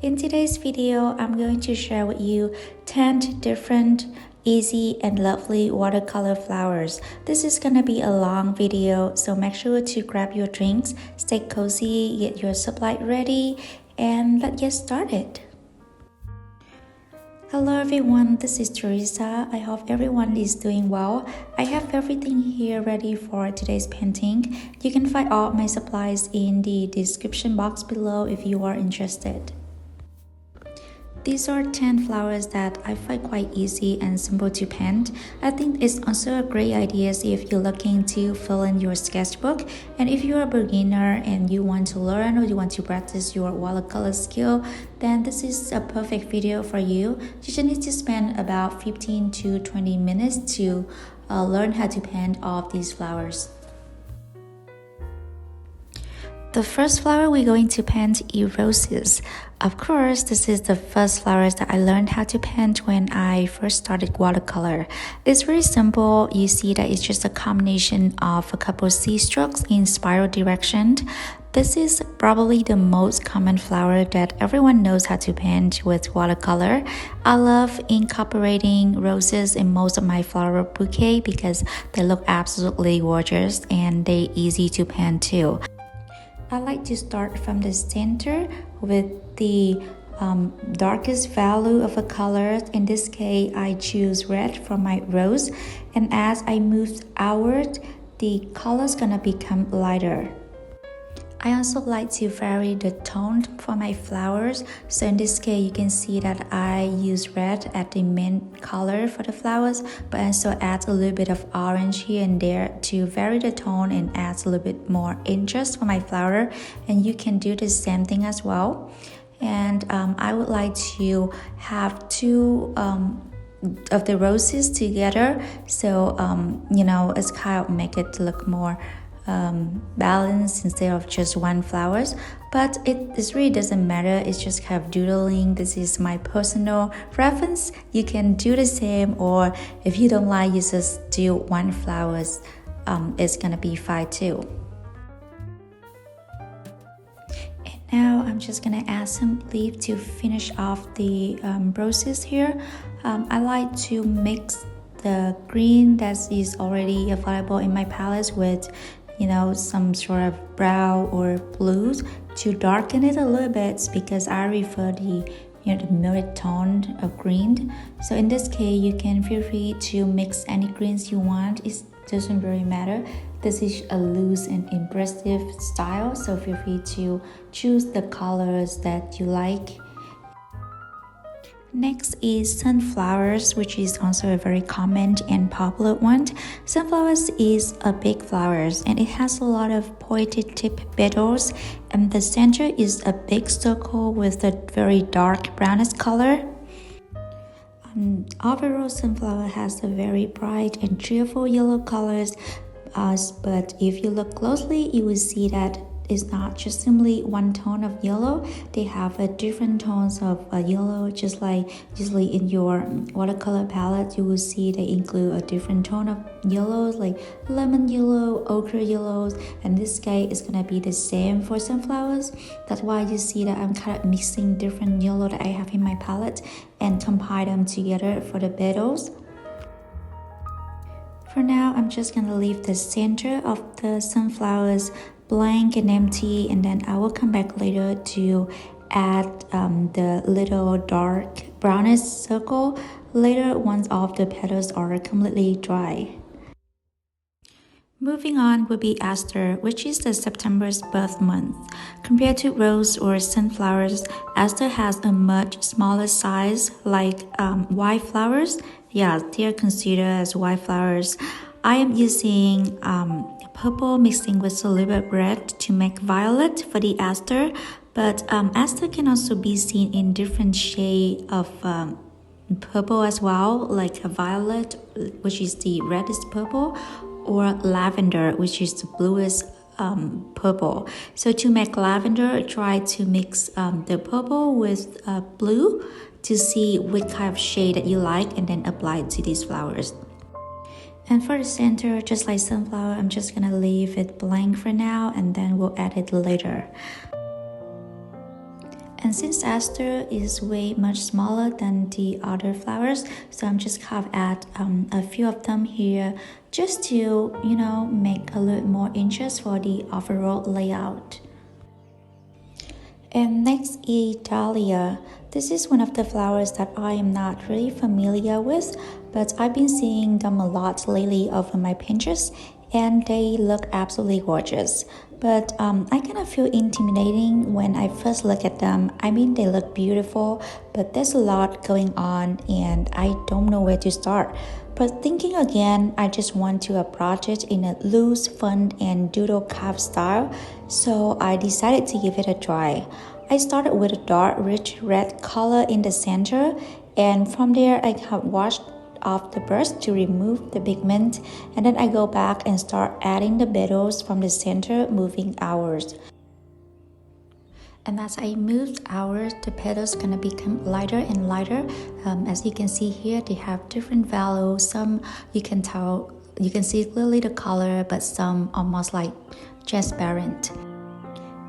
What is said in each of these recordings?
In today's video, I'm going to share with you 10 different easy and lovely watercolor flowers. This is gonna be a long video, so make sure to grab your drinks, stay cozy, get your sublight ready, and let's get started. Hello everyone, this is Teresa. I hope everyone is doing well. I have everything here ready for today's painting. You can find all my supplies in the description box below if you are interested. These are 10 flowers that I find quite easy and simple to paint. I think it's also a great idea if you're looking to fill in your sketchbook, and if you're a beginner and you want to learn or you want to practice your watercolor skill, then this is a perfect video for you. You just need to spend about 15 to 20 minutes to learn how to paint all of these flowers. The first flower we're going to paint is roses. Of course, this is the first flowers that I learned how to paint when I first started watercolor. It's very simple. You see that it's just a combination of a couple C strokes in spiral direction. This is probably the most common flower that everyone knows how to paint with watercolor. I love incorporating roses in most of my flower bouquet because they look absolutely gorgeous and they're easy to paint too. I like to start from the center with the darkest value of a color. In this case, I choose red for my rose, and as I move outward, the color is gonna become lighter. I also like to vary the tone for my flowers. So in this case, you can see that I use red as the main color for the flowers, but also add a little bit of orange here and there to vary the tone and add a little bit more interest for my flower. And you can do the same thing as well. And I would like to have two of the roses together. So, it's kind of make it look more balanced instead of just one flowers, but it really doesn't matter. It's just kind of doodling. This is my personal preference. You can do the same, or if you don't like, you just do one flowers. It's gonna be fine too. And now I'm just gonna add some leaf to finish off the roses here. I like to mix the green that is already available in my palette with some sort of brown or blues to darken it a little bit, because I prefer the muted tone of green. So in this case, you can feel free to mix any greens you want. It doesn't really matter. This is a loose and impressive style, so feel free to choose the colors that you like. Next is sunflowers, which is also a very common and popular one. Sunflowers is a big flowers and it has a lot of pointed tip petals, and the center is a big circle with a very dark brownish color. Overall, sunflower has a very bright and cheerful yellow colors, but if you look closely, you will see that it's not just simply one tone of yellow. They have a different tones of yellow, just like usually in your watercolor palette, you will see they include a different tone of yellows like lemon yellow, ochre yellows, and this guy is gonna be the same for sunflowers. That's why you see that I'm kind of mixing different yellow that I have in my palette and combine them together for the petals. For now, I'm just gonna leave the center of the sunflowers blank and empty, and then I will come back later to add the little dark brownish circle later once all of the petals are completely dry. Moving on will be Aster, which is the September's birth month. Compared to rose or sunflowers, Aster has a much smaller size, like white flowers. Yeah, they are considered as white flowers. I am using purple mixing with a little bit red to make violet for the aster, but aster can also be seen in different shades of purple as well, like a violet, which is the reddest purple, or lavender, which is the bluest purple. So to make lavender, try to mix the purple with blue to see what kind of shade that you like, and then apply it to these flowers. And for the center, just like sunflower, I'm just gonna leave it blank for now, and then we'll add it later. And since aster is way much smaller than the other flowers, so I'm just kind of add a few of them here just to, make a little more interest for the overall layout. And next is dahlia. This is one of the flowers that I am not really familiar with, but I've been seeing them a lot lately over my Pinterest, and they look absolutely gorgeous. But I kind of feel intimidating when I first look at them. I mean, they look beautiful, but there's a lot going on and I don't know where to start. But thinking again, I just want to approach it in a loose, fun, and doodle carve style, so I decided to give it a try. I started with a dark, rich red color in the center, and from there I have washed off the brush to remove the pigment, and then I go back and start adding the petals from the center, moving outwards. And as I moved outwards, the petals gonna become lighter and lighter. As you can see here, they have different values. Some you can see clearly the color, but some almost like transparent.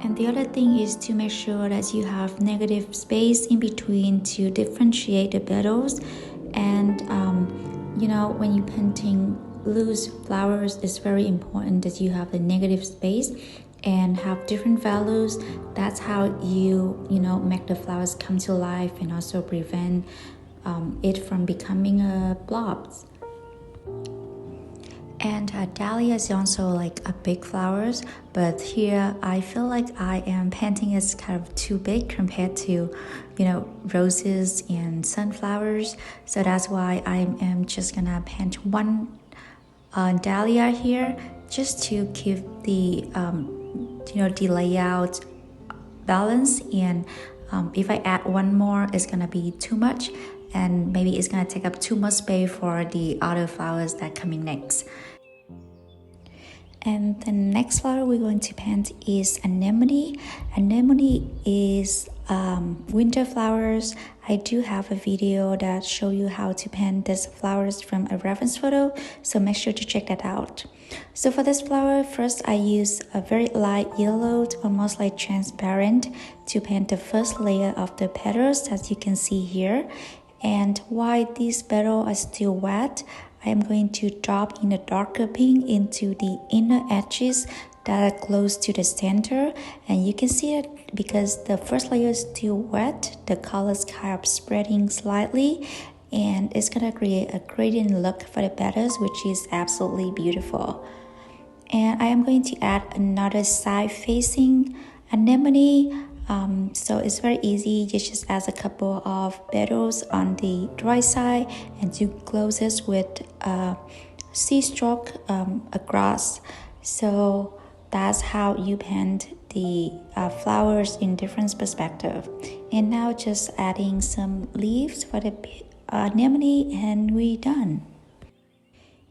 And the other thing is to make sure that you have negative space in between to differentiate the petals. And when you're painting loose flowers, it's very important that you have the negative space and have different values. That's how you make the flowers come to life and also prevent it from becoming a blobs. And dahlia is also like a big flowers, but here I feel like I am painting is kind of too big compared to roses and sunflowers. So that's why I am just gonna paint one dahlia here, just to keep the the layout balance. And if I add one more, it's gonna be too much, and maybe it's gonna take up too much space for the other flowers that coming next. And the next flower we're going to paint is anemone. Anemone is winter flowers. I do have a video that show you how to paint these flowers from a reference photo, so make sure to check that out. So for this flower, first I use a very light yellow, almost like transparent, to paint the first layer of the petals, as you can see here. And while these petals are still wet, I am going to drop in a darker pink into the inner edges that are close to the center. And you can see it because the first layer is still wet, the colors kind of spreading slightly, and it's gonna create a gradient look for the petals, which is absolutely beautiful. And I am going to add another side facing anemone. So it's very easy. You just add a couple of petals on the dry side and to close it with a C-stroke across. So that's how you paint the flowers in different perspective. And now just adding some leaves for the anemone, and we're done.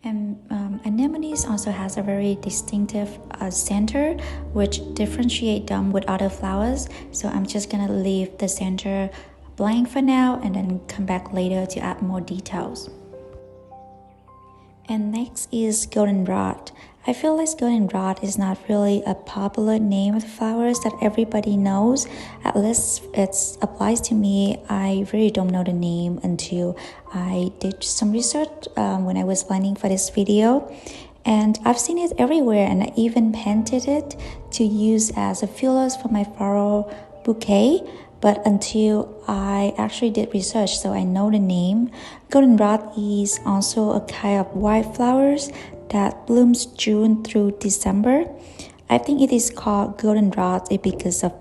And anemones also has a very distinctive center, which differentiate them with other flowers. So I'm just gonna leave the center blank for now and then come back later to add more details. And next is goldenrod. I feel like goldenrod is not really a popular name of flowers that everybody knows. At least it applies to me. I really don't know the name until I did some research when I was planning for this video. And I've seen it everywhere, and I even painted it to use as a fillers for my floral bouquet. But until I actually did research, so I know the name. Goldenrod is also a kind of white flowers that blooms June through December. I think it is called goldenrod because of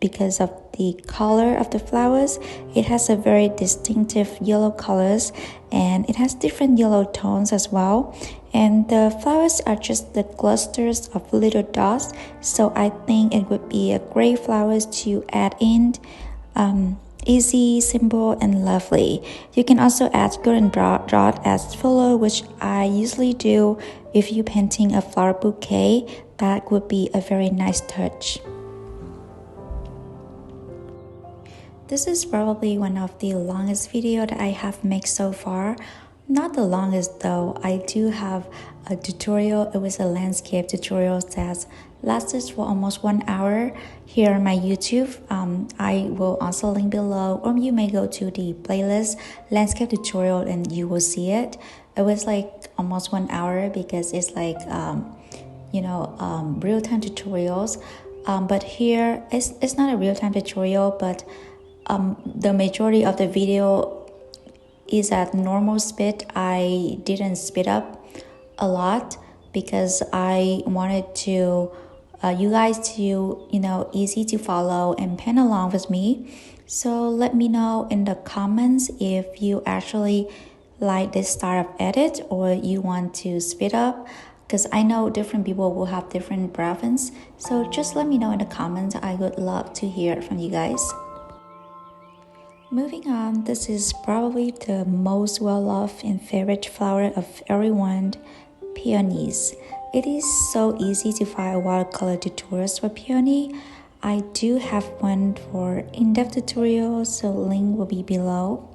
the color of the flowers. It has a very distinctive yellow colors, and it has different yellow tones as well. And the flowers are just the clusters of little dots, so I think it would be a great flowers to add in. Easy, simple, and lovely. You can also add goldenrod as filler, which I usually do if you're painting a flower bouquet. That would be a very nice touch. This is probably one of the longest video that I have made so far. Not the longest though. I do have a tutorial. It was a landscape tutorial that lasted for almost 1 hour here on my YouTube. I will also link below, or you may go to the playlist landscape tutorial and you will see it. It was like almost 1 hour because it's like real-time tutorials. But here it's not a real-time tutorial, but the majority of the video is at normal speed. I didn't speed up a lot because I wanted to you guys to easy to follow and pen along with me. So let me know in the comments if you actually like this style of edit or you want to speed up, because I know different people will have different preference. So just let me know in the comments. I would love to hear from you guys. Moving on, this is probably the most well-loved and favorite flower of everyone, peonies. It is so easy to find watercolor tutorials for peony. I do have one for in-depth tutorials, so link will be below.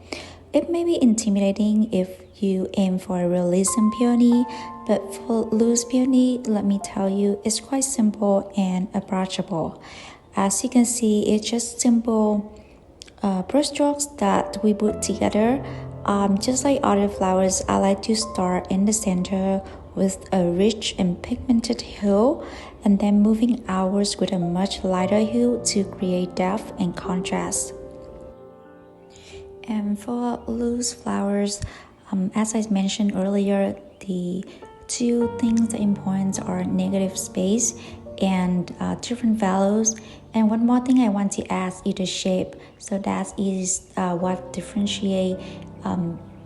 It may be intimidating if you aim for a realism peony, but for loose peony, let me tell you, it's quite simple and approachable. As you can see, it's just simple brushstrokes that we put together. Just like other flowers, I like to start in the center with a rich and pigmented hue and then moving outwards with a much lighter hue to create depth and contrast. And for loose flowers, as I mentioned earlier, the two things that important are negative space and different values. And one more thing I want to add is the shape. So that is what differentiate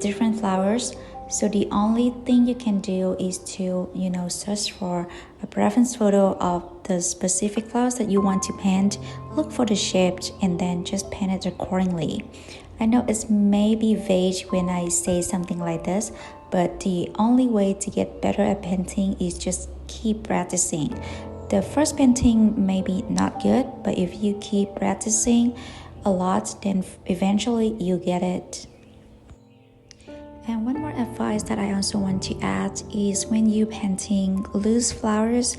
different flowers. So the only thing you can do is to search for a reference photo of the specific flowers that you want to paint. Look for the shape and then just paint it accordingly. I know it's maybe vague when I say something like this, but the only way to get better at painting is just keep practicing. The first painting may be not good, but if you keep practicing a lot, then eventually you get it. And one more advice that I also want to add is when you painting loose flowers,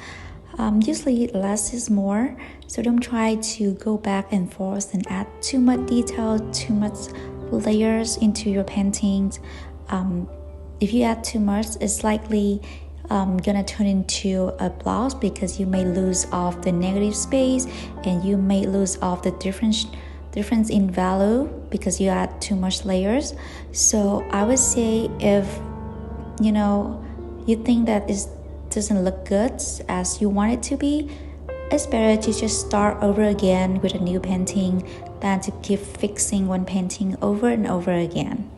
usually less is more. So don't try to go back and forth and add too much detail, too much layers into your paintings. If you add too much, it's likely gonna turn into a blouse because you may lose off the negative space and you may lose off the difference in value because you add too much layers. So I would say if you think that it doesn't look good as you want it to be, it's better to just start over again with a new painting than to keep fixing one painting over and over again.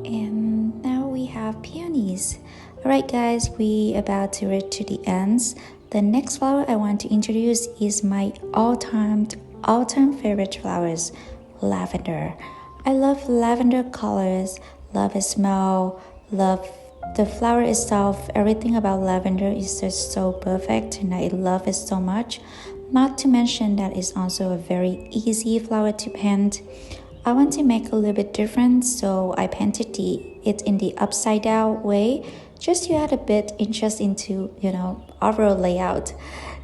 And now we have peonies. Alright guys, we about to reach to the ends. The next flower I want to introduce is my all-time favorite flowers, lavender. I love lavender colors, love its smell, love the flower itself. Everything about lavender is just so perfect and I love it so much. Not to mention that it's also a very easy flower to paint. I want to make a little bit different, so I painted it in the upside down way, just to add a bit interest into overall layout.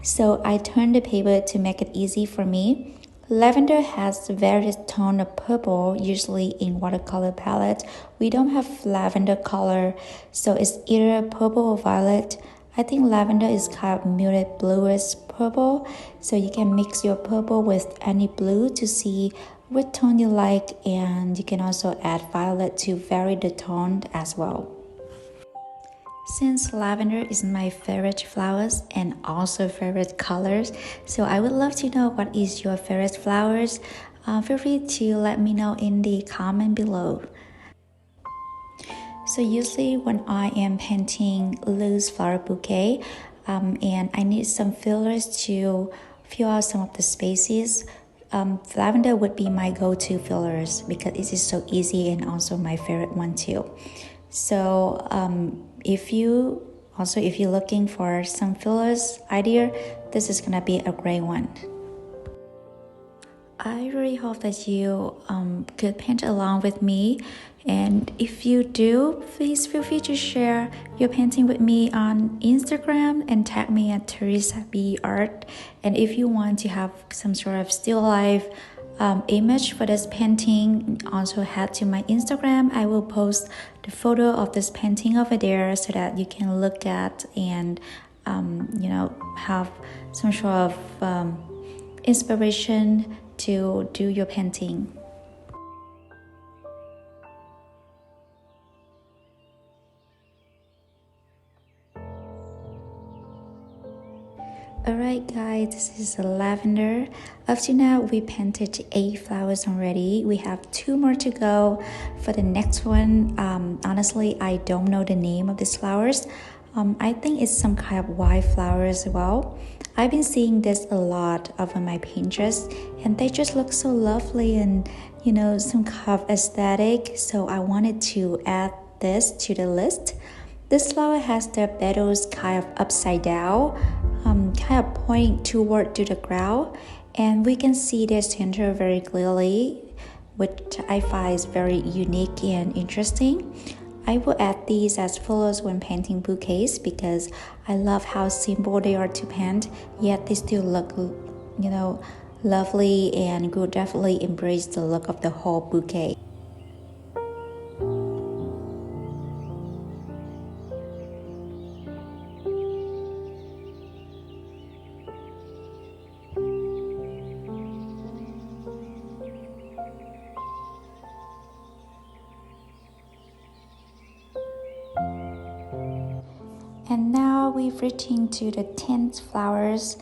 So I turned the paper to make it easy for me. Lavender has various tone of purple, usually in watercolor palette. We don't have lavender color, so it's either purple or violet. I think lavender is kind of muted bluish purple, so you can mix your purple with any blue to see what tone you like, and you can also add violet to vary the tone as well. Since lavender is my favorite flowers and also favorite colors, so I would love to know what is your favorite flowers. Feel free to let me know in the comment below. So usually when I am painting loose flower bouquet and I need some fillers to fill out some of the spaces, lavender would be my go-to fillers because it is so easy and also my favorite one too. So if you're looking for some fillers idea, this is gonna be a great one. I really hope that you could paint along with me. And if you do, please feel free to share your painting with me on Instagram and tag me at Teresa B Art. And if you want to have some sort of still life image for this painting, also head to my Instagram. I will post the photo of this painting over there so that you can look at and have some sort of inspiration to do your painting. Alright guys, this is the lavender. Up to now we painted 8 flowers already. We have 2 more to go. For the next one, honestly I don't know the name of these flowers. I think it's some kind of white flower as well. I've been seeing this a lot over my Pinterest and they just look so lovely and some kind of aesthetic, so I wanted to add this to the list. This flower has the petals kind of upside down, kind of pointing toward to the ground, and we can see the center very clearly, which I find is very unique and interesting. I will add these as fillers when painting bouquets because I love how simple they are to paint, yet they still look, lovely and will definitely embrace the look of the whole bouquet. And now we've reaching to the 10th flowers.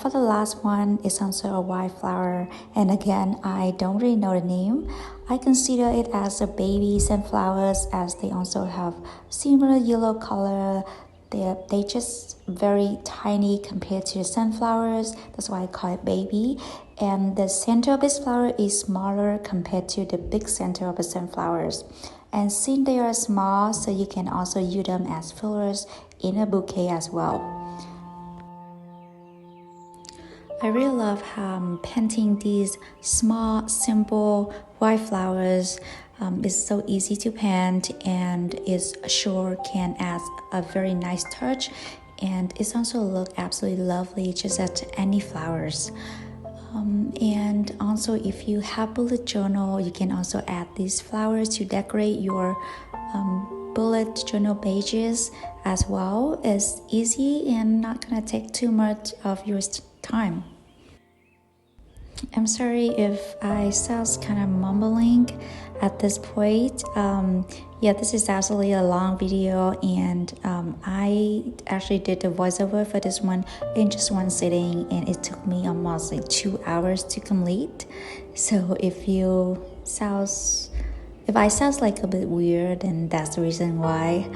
For the last one, it's also a white flower. And again, I don't really know the name. I consider it as a baby sunflowers as they also have similar yellow color. They just very tiny compared to the sunflowers. That's why I call it baby. And the center of this flower is smaller compared to the big center of the sunflowers. And since they are small, so you can also use them as fillers in a bouquet as well. I really love painting these small, simple white flowers. It's so easy to paint and it sure can add a very nice touch, and it's also look absolutely lovely just as any flowers. And also if you have bullet journal, you can also add these flowers to decorate your bullet journal pages as well. It's easy and not gonna take too much of your time. I'm sorry if I sound kind of mumbling at this point. Yeah, this is absolutely a long video, and I actually did the voiceover for this one in just one sitting, and it took me almost like 2 hours to complete. So if I sound like a bit weird, then that's the reason why.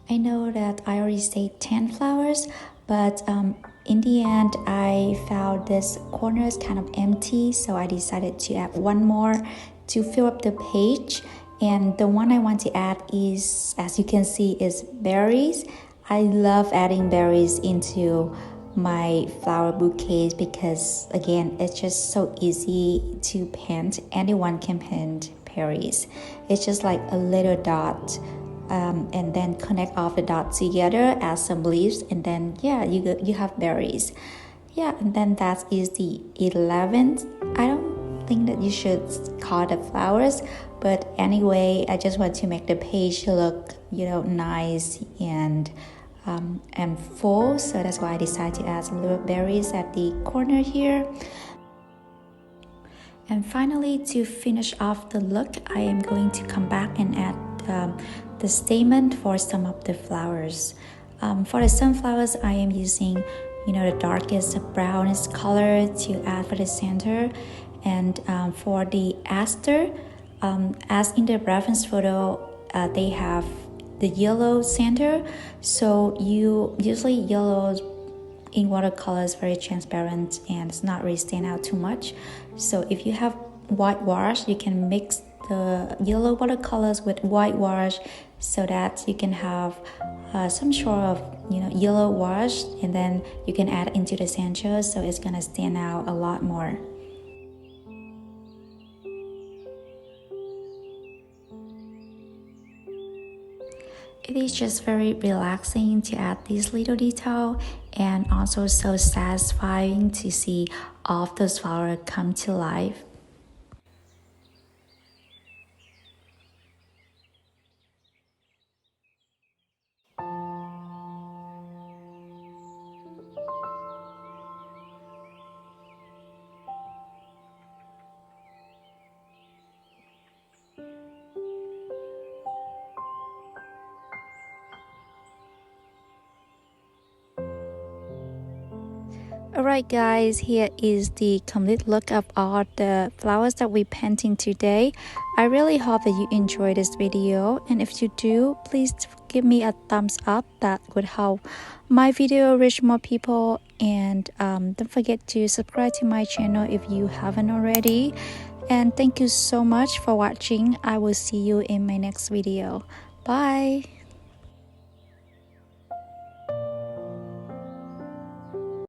I know that I already said 10 flowers, but in the end, I found this corner is kind of empty, so I decided to add one more to fill up the page. And the one I want to add is, as you can see, is berries. I love adding berries into my flower bouquets because, again, it's just so easy to paint. Anyone can paint berries. It's just like a little dot. And then connect all the dots together, add some leaves, and then you have berries. And then that is the 11th. I don't think that you should call the flowers, but anyway, I just want to make the page look nice and full, so that's why I decided to add some little berries at the corner here. And finally, to finish off the look, I am going to come back and add the statement for some of the flowers. For the sunflowers, I am using the darkest brownest color to add for the center. And for the aster, as in the reference photo, they have the yellow center. So usually yellow in watercolor is very transparent and it's not really stand out too much. So if you have whitewash. You can mix the yellow watercolors with whitewash so that you can have some sort of yellow wash, and then you can add into the sand, so it's gonna stand out a lot more. It is just very relaxing to add this little detail, and also so satisfying to see all of those flowers come to life. Alright guys, here is the complete look of all the flowers that we painting today. I really hope that you enjoyed this video, and if you do, please give me a thumbs up. That would help my video reach more people, and don't forget to subscribe to my channel if you haven't already. And thank you so much for watching. I will see you in my next video. Bye.